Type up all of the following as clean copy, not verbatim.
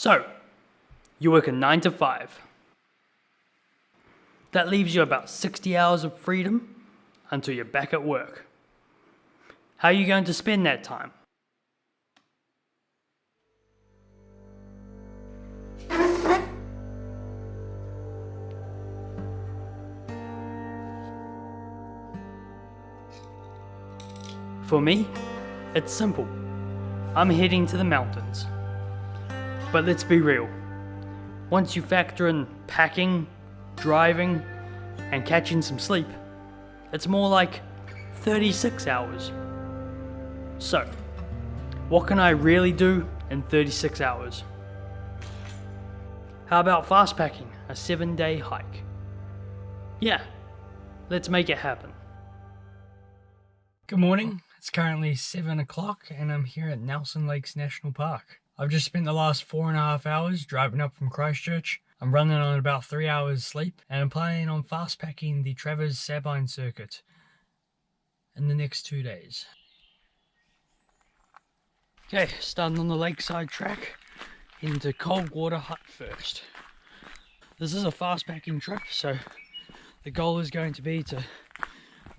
So, you work a 9 to 5. That leaves you about 60 hours of freedom until you're back at work. How are you going to spend that time? For me, it's simple. I'm heading to the mountains. But let's be real. Once you factor in packing, driving, and catching some sleep, it's more like 36 hours. So, what can I really do in 36 hours? How about fastpacking a 7-day hike? Yeah, let's make it happen. Good morning. It's currently 7 o'clock and I'm here at Nelson Lakes National Park. I've just spent the last 4.5 hours driving up from Christchurch. I'm running on about 3 hours sleep and I'm planning on fastpacking the Travers Sabine Circuit in the next 2 days. Okay, starting on the lakeside track into Coldwater Hut first. This is a fastpacking trip, so the goal is going to be to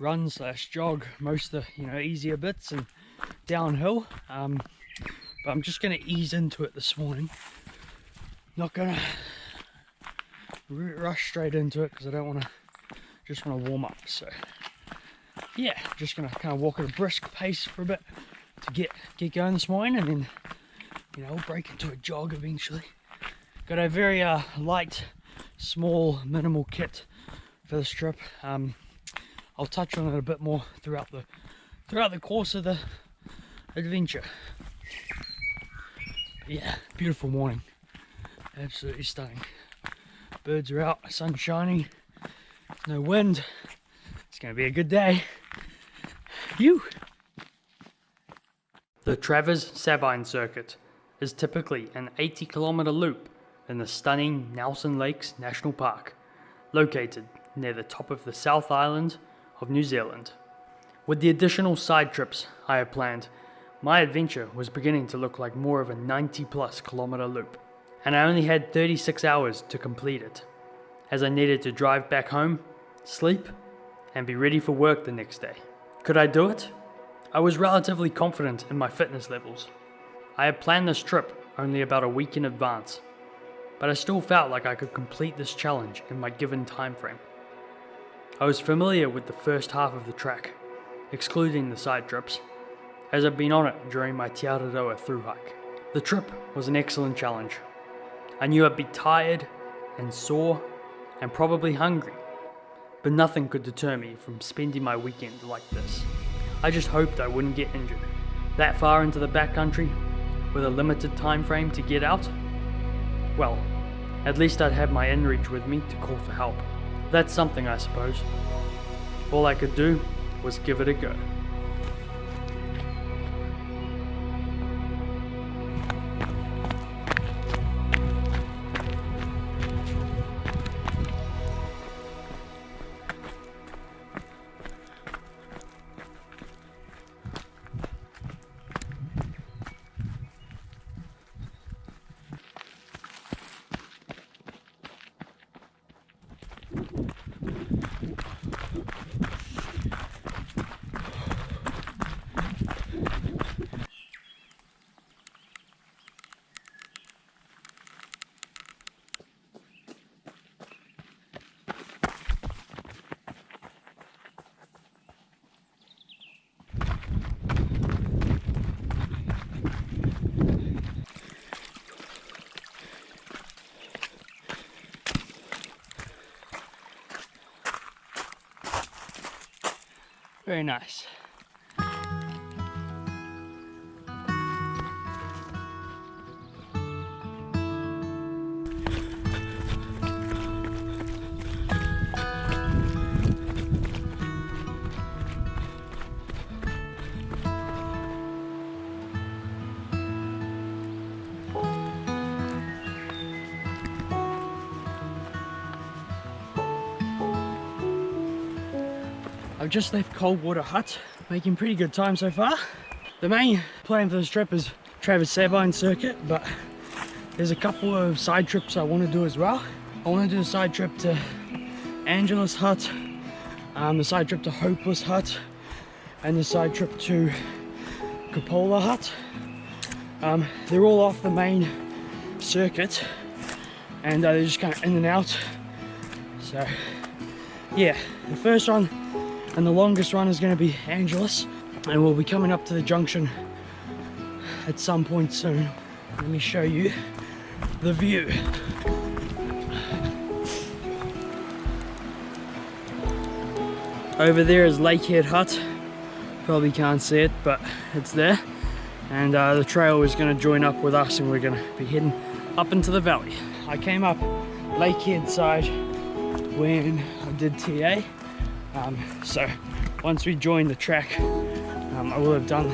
run/jog most of the easier bits and downhill, but I'm just going to ease into it this morning. Not going to rush straight into it because I don't want to, just want to warm up. So yeah, just going to kind of walk at a brisk pace for a bit to get going this morning, and then we'll break into a jog eventually. Got a very light, small, minimal kit for this trip. I'll touch on it a bit more throughout the course of the adventure. Yeah, beautiful morning, absolutely stunning. Birds are out, sun's shining, no wind. It's going to be a good day. The Travers Sabine Circuit is typically an 80-kilometer loop in the stunning Nelson Lakes National Park, located near the top of the South Island of New Zealand. With the additional side trips I had planned, my adventure was beginning to look like more of a 90-plus kilometer loop, and I only had 36 hours to complete it, as I needed to drive back home, sleep, and be ready for work the next day. Could I do it? I was relatively confident in my fitness levels. I had planned this trip only about a week in advance, but I still felt like I could complete this challenge in my given time frame. I was familiar with the first half of the track, excluding the side trips, as I'd been on it during my Te Araroa through hike. The trip was an excellent challenge. I knew I'd be tired and sore and probably hungry, but nothing could deter me from spending my weekend like this. I just hoped I wouldn't get injured. That far into the backcountry, with a limited time frame to get out, well, at least I'd have my inReach with me to call for help. That's something, I suppose. All I could do was give it a go. Very nice. I've just left Coldwater Hut, making pretty good time so far. The main plan for this trip is Travers Sabine Circuit, but there's a couple of side trips I want to do as well. I want to do a side trip to Angelus Hut, the side trip to Hopeless Hut, and the side trip to Cupola Hut. They're all off the main circuit, and they're just kind of in and out. So yeah, the first one and the longest one is going to be Angelus, and we'll be coming up to the junction at some point soon. Let me show you the view. Over there is Lakehead Hut. Probably can't see it, but it's there. And the trail is going to join up with us, and we're going to be heading up into the valley. I came up Lakehead side when I did TA. So once we join the track, I will have done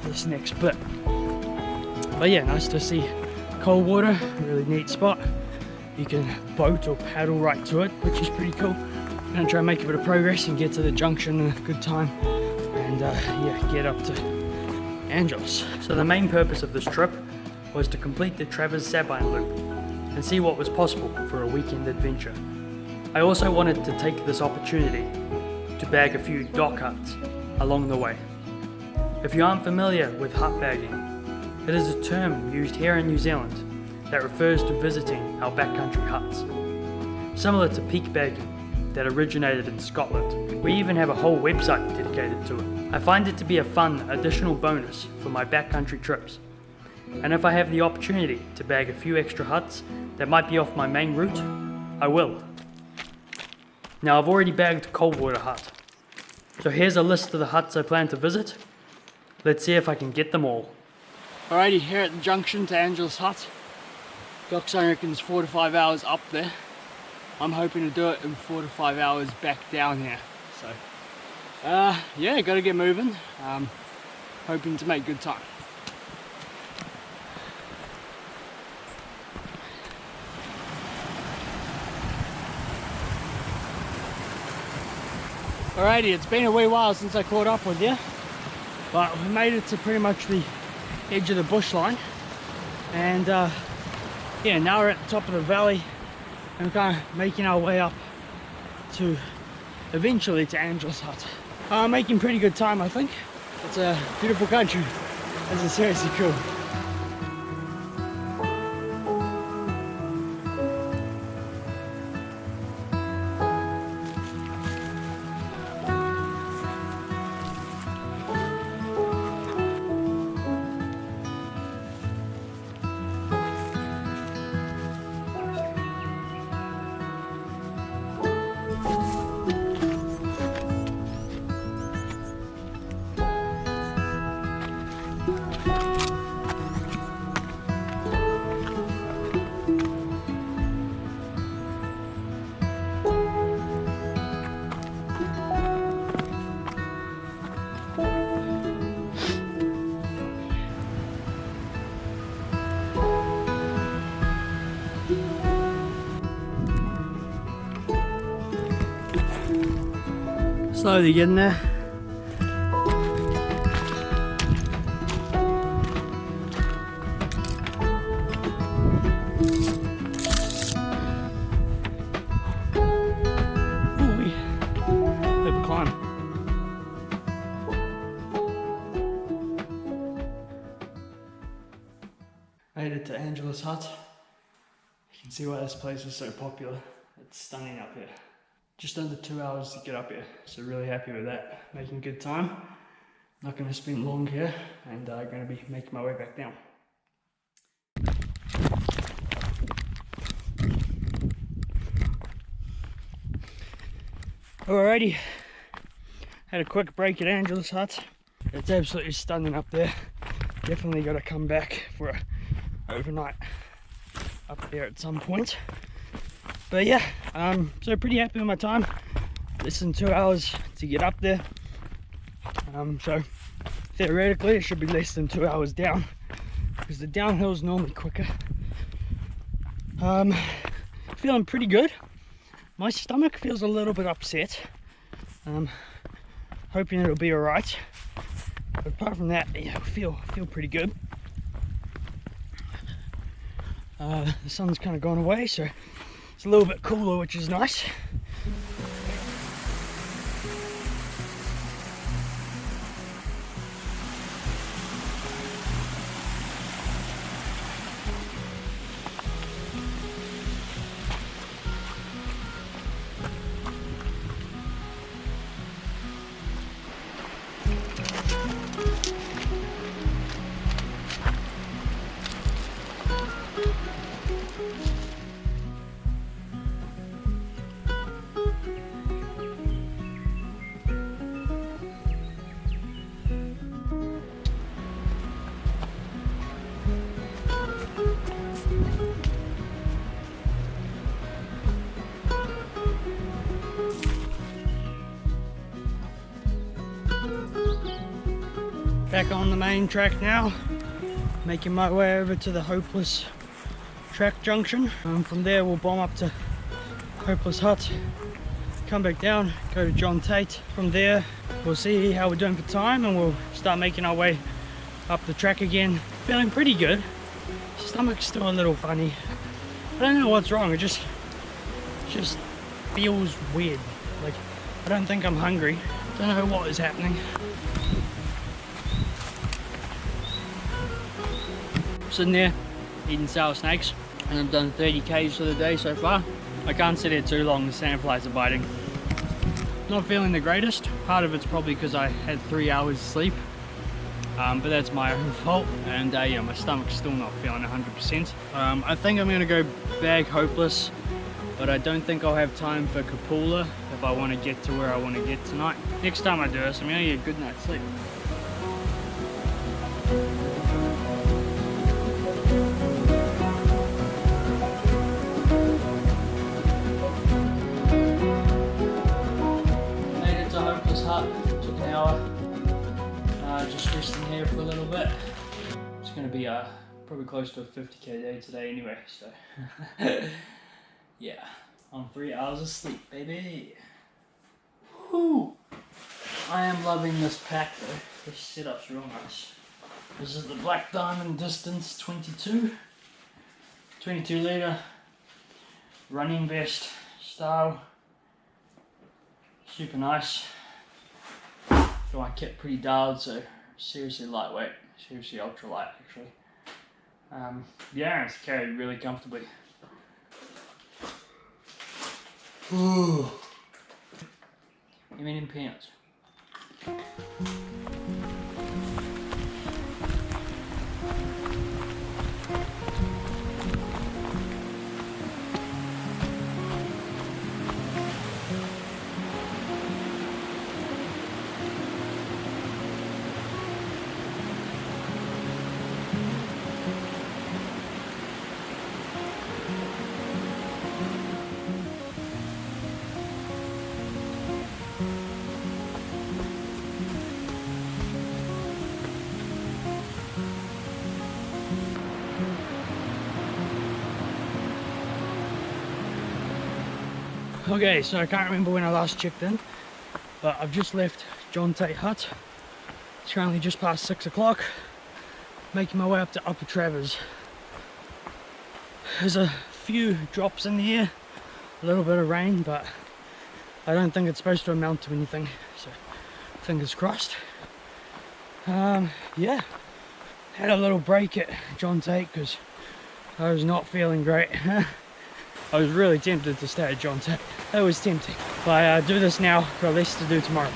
this next bit. But yeah, nice to see cold water, really neat spot. You can boat or paddle right to it, which is pretty cool. I'm gonna try and make a bit of progress and get to the junction in a good time, and yeah, get up to Angelus. So the main purpose of this trip was to complete the Travers Sabine loop and see what was possible for a weekend adventure. I also wanted to take this opportunity to bag a few dock huts along the way. If you aren't familiar with hut bagging, it is a term used here in New Zealand that refers to visiting our backcountry huts. Similar to peak bagging that originated in Scotland. We even have a whole website dedicated to it. I find it to be a fun additional bonus for my backcountry trips. And if I have the opportunity to bag a few extra huts that might be off my main route, I will. Now I've already bagged Coldwater Hut. So here's a list of the huts I plan to visit. Let's see if I can get them all. Alrighty, here at the junction to Angelus Hut. Dockzone reckons 4 to 5 hours up there. I'm hoping to do it in 4 to 5 hours back down here. So, yeah, gotta get moving. Hoping to make good time. Alrighty, it's been a wee while since I caught up with you, but we made it to pretty much the edge of the bush line, and yeah, now we're at the top of the valley and kind of making our way up to eventually to Angelus Hut. Making pretty good time, I think. It's a beautiful country. This is seriously cool. Slowly getting there. Ooh, bit of a climb. Made it to Angelus Hut. You can see why this place is so popular. It's stunning up here. Just under 2 hours to get up here, so really happy with that. Making good time. Not going to spend long here, and I'm going to be making my way back down. Alrighty, had a quick break at Angelus Hut. It's absolutely stunning up there. Definitely got to come back for a overnight up there at some point. But yeah, so pretty happy with my time. Less than 2 hours to get up there. So theoretically it should be less than 2 hours down, because the downhill is normally quicker. Feeling pretty good. My stomach feels a little bit upset. Hoping it'll be alright. But apart from that, yeah, I feel pretty good. The sun's kind of gone away, so it's a little bit cooler, which is nice. Back on the main track now, making my way over to the Hopeless track junction. From there we'll bomb up to Hopeless Hut, come back down, go to John Tate. From there we'll see how we're doing for time and we'll start making our way up the track again. Feeling pretty good. Stomach's still a little funny. I don't know what's wrong, it just feels weird. Like, I don't think I'm hungry. Don't know what is happening. Sitting there eating sour snakes, and I've done 30 k's for the day so far. I can't sit here too long, the sandflies are biting. Not feeling the greatest. Part of it's probably because I had 3 hours sleep, but that's my own fault. And yeah, my stomach's still not feeling 100%. I think I'm gonna go back Hopeless, but I don't think I'll have time for Kapoola if I want to get to where I want to get tonight. Next time I do this, I'm gonna get a good night's sleep. Took an hour, just resting here for a little bit. It's going to be probably close to a 50k day today anyway, so yeah, on 3 hours of sleep, baby. Whew. I am loving this pack though. This setup's real nice. This is the Black Diamond Distance 22 litre running vest style. Super nice. Got my kit pretty dialed, so seriously lightweight, seriously ultralight actually. Yeah, it's carried really comfortably. Ooh. Give me them peanuts. Okay, so I can't remember when I last checked in, but I've just left John Tate Hut. It's currently just past 6 o'clock, making my way up to Upper Travers. There's a few drops in the air, a little bit of rain, but I don't think it's supposed to amount to anything, so fingers crossed. Yeah, had a little break at John Tate because I was not feeling great. I was really tempted to stay at John Tate. That was tempting. But I do this now, got less to do tomorrow.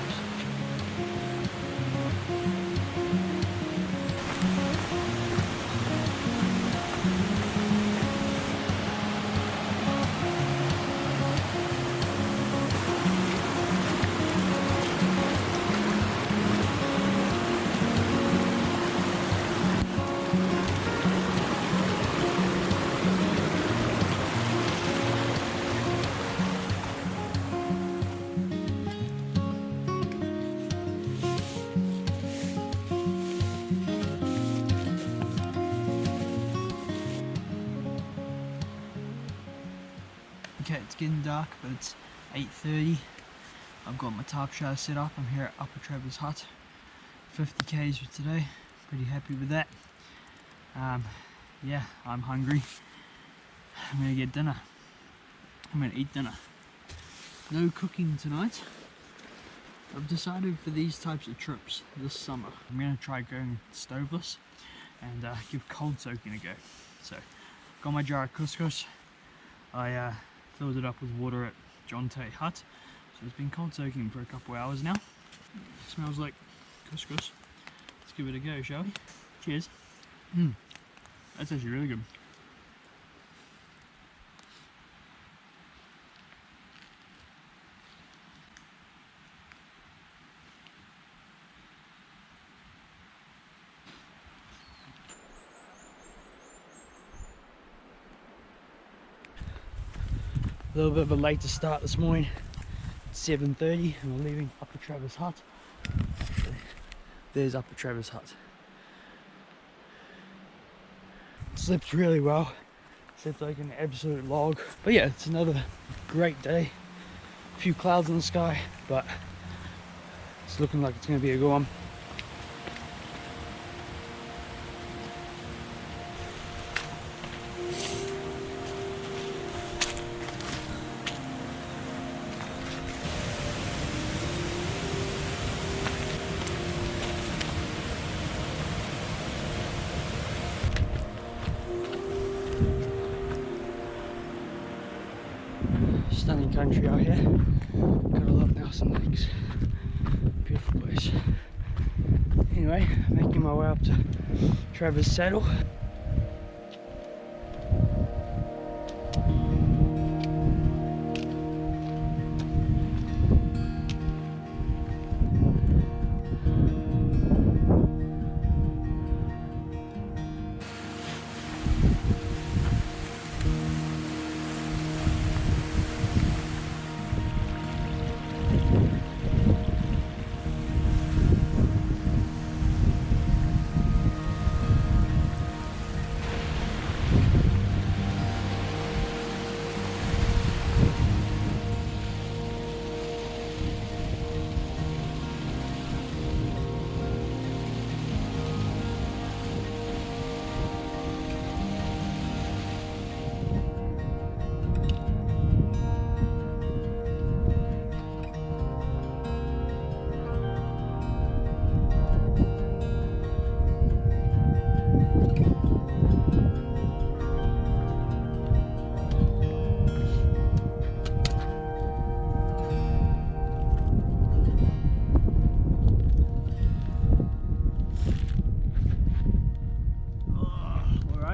Okay, it's getting dark, but it's 8:30. I've got my tarp shower set up. I'm here at Upper Travers Hut. 50 k's for today. Pretty happy with that. Yeah, I'm hungry. I'm gonna get dinner. I'm gonna eat dinner. No cooking tonight. I've decided for these types of trips this summer, I'm gonna try going stoveless and give cold soaking a go. So, got my jar of couscous. I filled it up with water at Angelus Hut. So it's been cold soaking for a couple hours now. It smells like couscous. Let's give it a go, shall we? Cheers. That's actually really good. A little bit of a later start this morning. It's 7:30 and we're leaving Upper Travers Hut. There's Upper Travers Hut. Slept really well. Slept like an absolute log. But yeah, it's another great day. A few clouds in the sky, but it's looking like it's going to be a good one. Stunning country out here. Gotta love Nelson Lakes. Beautiful place. Anyway, making my way up to Travers Saddle.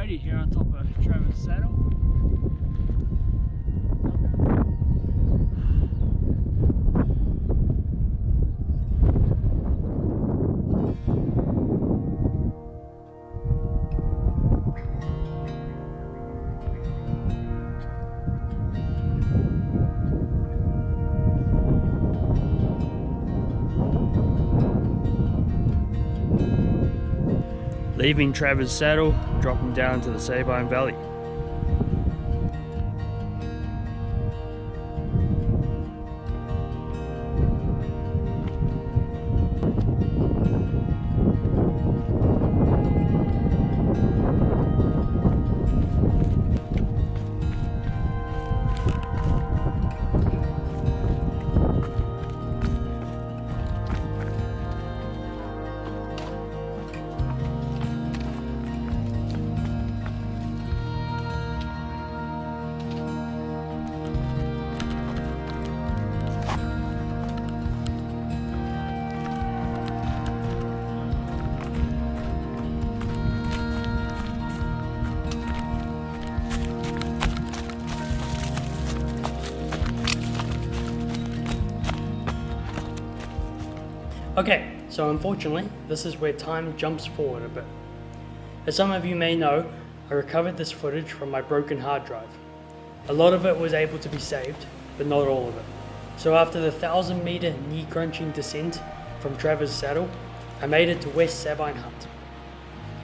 Here on top of Travers Saddle. Leaving Travers Saddle, dropping down to the Sabine Valley. Okay, so unfortunately, this is where time jumps forward a bit. As some of you may know, I recovered this footage from my broken hard drive. A lot of it was able to be saved, but not all of it. So after the 1,000-meter knee-crunching descent from Travers Saddle, I made it to West Sabine Hut.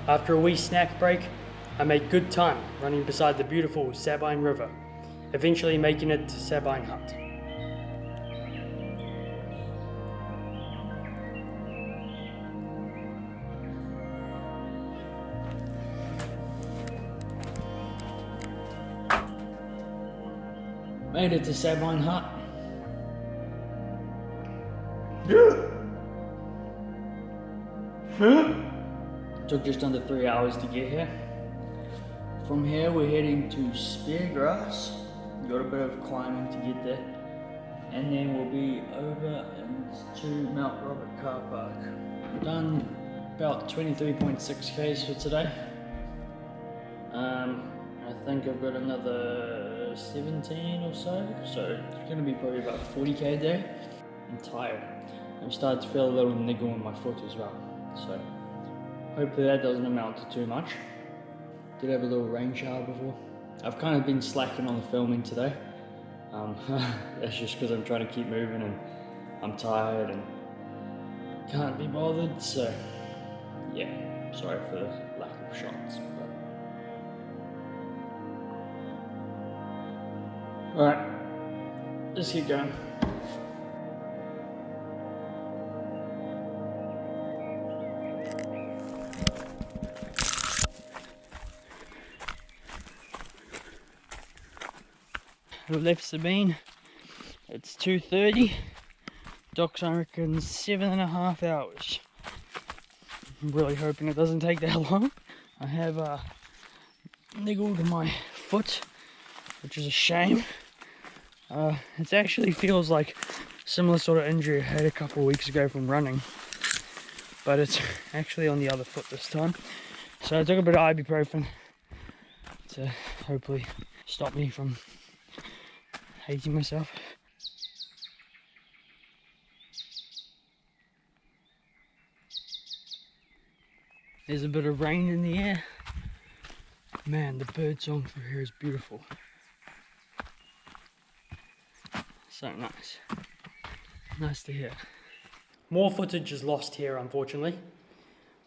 After a wee snack break, I made good time running beside the beautiful Sabine River, eventually making it to Sabine Hut. Made it to Sabine Hut. Took just under 3 hours to get here. From here we're heading to Speargrass. Got a bit of climbing to get there. And then we'll be over into Mount Robert Car Park. Done about 23.6 k's for today. I think I've got another 17 or so it's going to be probably about 40k a day. I'm tired. I'm starting to feel a little niggle in my foot as well, so hopefully that doesn't amount to too much. Did have a little rain shower before. I've kind of been slacking on the filming today. That's just because I'm trying to keep moving and I'm tired and can't be bothered, so yeah, sorry for the lack of shots. Alright, let's keep going. We left Sabine, it's 2:30, docks I reckon 7.5 hours. I'm really hoping it doesn't take that long. I have niggled my foot, which is a shame. It actually feels like similar sort of injury I had a couple of weeks ago from running, but it's actually on the other foot this time. So I took a bit of ibuprofen to hopefully stop me from hating myself. There's a bit of rain in the air. Man, the bird song for here is beautiful. So nice. Nice to hear. More footage is lost here, unfortunately,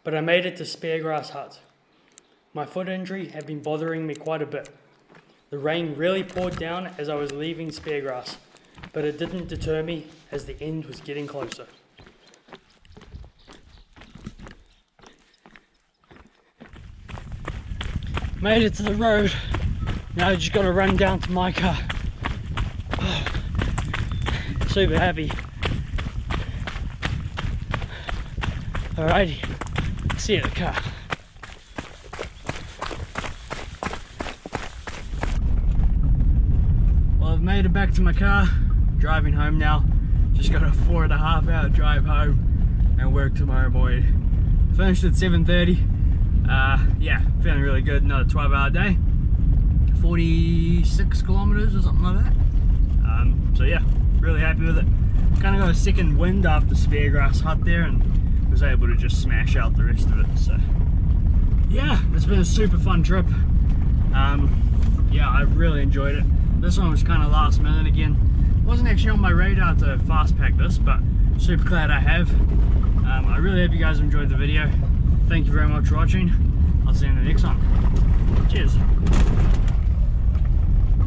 but I made it to Speargrass Hut. My foot injury had been bothering me quite a bit. The rain really poured down as I was leaving Speargrass, but it didn't deter me as the end was getting closer. Made it to the road. Now I just got to run down to my car. Super happy. Alrighty, see you at the car. Well, I've made it back to my car. Driving home now. Just got a 4.5 hour drive home and work tomorrow morning. Finished at 7:30. Yeah, feeling really good. Another 12-hour day. 46 kilometers or something like that. So yeah, really happy with it. Kind of got a second wind after Speargrass Hut there and was able to just smash out the rest of it. So yeah, it's been a super fun trip. Yeah, I really enjoyed it. This one was kind of last minute again. Wasn't actually on my radar to fast pack this, but super glad I have. I really hope you guys enjoyed the video. Thank you very much for watching. I'll see you in the next one. Cheers.